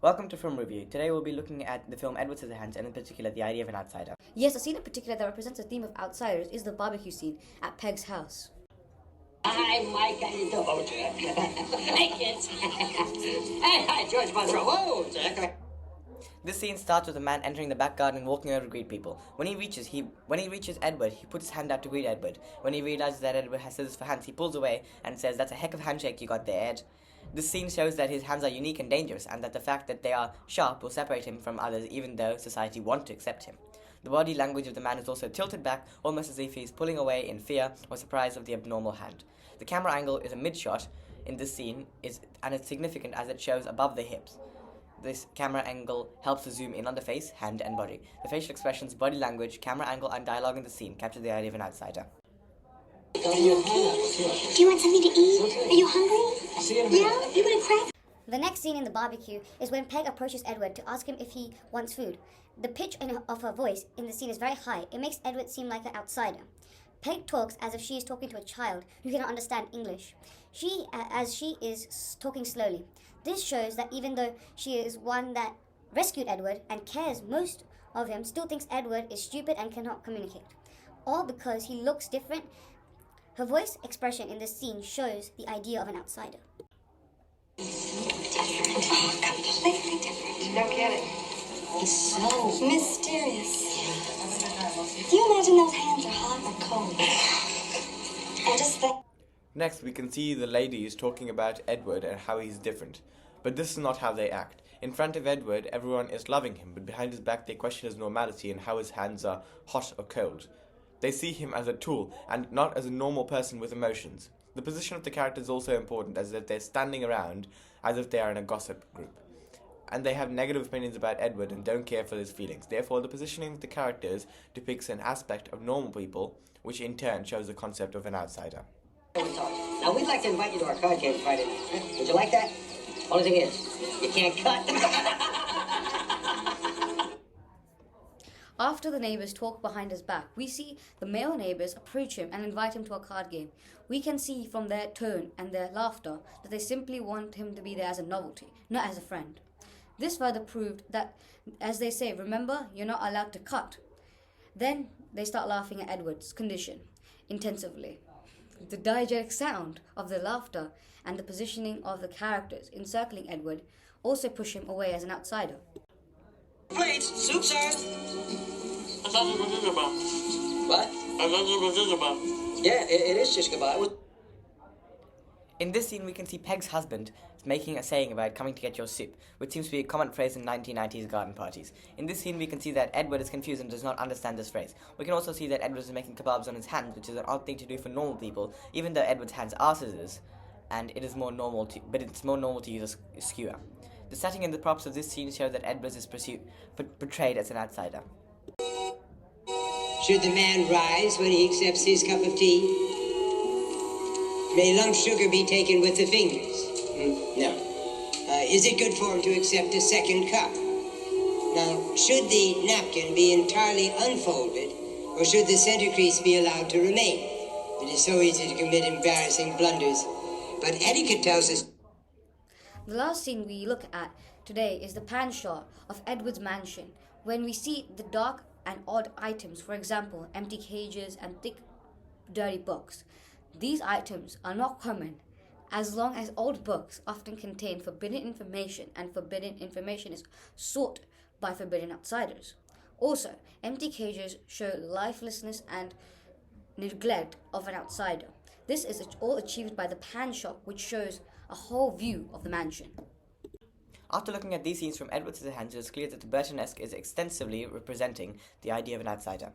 Welcome to Film Review. Today we'll be looking at the film Edwards Scissorhands and in particular the idea of an outsider. Yes, a scene in particular that represents the theme of outsiders is the barbecue scene at Peg's house. Hi, Mike. How you doing? Oh, Jack. Hey, kids. Hey, hi, George Monroe. Whoa, Jack. This scene starts with a man entering the back garden and walking over to greet people. When he reaches Edward, he puts his hand out to greet Edward. When he realizes that Edward has scissors for hands, he pulls away and says, "That's a heck of a handshake you got there, Ed." This scene shows that his hands are unique and dangerous, and that the fact that they are sharp will separate him from others even though society wants to accept him. The body language of the man is also tilted back, almost as if he is pulling away in fear or surprise of the abnormal hand. The camera angle is a mid-shot in this scene, and it's significant as it shows above the hips. This camera angle helps to zoom in on the face, hand, and body. The facial expressions, body language, camera angle, and dialogue in the scene capture the idea of an outsider. Do you want something to eat? Are you hungry? Yeah? You want a crack? The next scene in the barbecue is when Peg approaches Edward to ask him if he wants food. The pitch of her voice in the scene is very high. It makes Edward seem like an outsider. Peg talks as if she is talking to a child who cannot understand English. As she is talking slowly. This shows that even though she is one that rescued Edward and cares most of him, still thinks Edward is stupid and cannot communicate. All because he looks different. Her voice expression in this scene shows the idea of an outsider. Different. Oh, completely different. No kidding. He's so mysterious. Do you imagine those hands are hot or cold? And just think. Next, we can see the ladies talking about Edward and how he's different. But this is not how they act. In front of Edward, everyone is loving him, but behind his back they question his normality and how his hands are hot or cold. They see him as a tool, and not as a normal person with emotions. The position of the characters is also important, as if they're standing around as if they are in a gossip group. And they have negative opinions about Edward and don't care for his feelings. Therefore, the positioning of the characters depicts an aspect of normal people, which in turn shows the concept of an outsider. Now, we'd like to invite you to our card game Friday night. Would you like that? Only thing is, you can't cut. After the neighbors talk behind his back, we see the male neighbors approach him and invite him to a card game. We can see from their tone and their laughter that they simply want him to be there as a novelty, not as a friend. This further proved that, as they say, remember, you're not allowed to cut. Then they start laughing at Edward's condition intensively. The diegetic sound of the laughter and the positioning of the characters encircling Edward also push him away as an outsider. Plates, soup, sir. I thought you were about. What? I thought you were about. Yeah, it is shish kebab. In this scene we can see Peg's husband making a saying about coming to get your soup, which seems to be a common phrase in 1990s garden parties. In this scene we can see that Edward is confused and does not understand this phrase. We can also see that Edward is making kebabs on his hands, which is an odd thing to do for normal people, even though Edward's hands are scissors, and it's more normal to use a skewer. The setting and the props of this scene show that Edwards is portrayed as an outsider. Should the man rise when he accepts his cup of tea? May lump sugar be taken with the fingers? No. Is it good form to accept a second cup? Now, should the napkin be entirely unfolded, or should the center crease be allowed to remain? It is so easy to commit embarrassing blunders. But etiquette tells us. The last scene we look at today is the pan shot of Edward's mansion, when we see the dark and odd items, for example, empty cages and thick, dirty books. These items are not common, as long as old books often contain forbidden information, and forbidden information is sought by forbidden outsiders. Also, empty cages show lifelessness and neglect of an outsider. This is all achieved by the pan shot, which shows a whole view of the mansion. After looking at these scenes from Edwards Scissorhands, it is clear that the Burtonesque is extensively representing the idea of an outsider.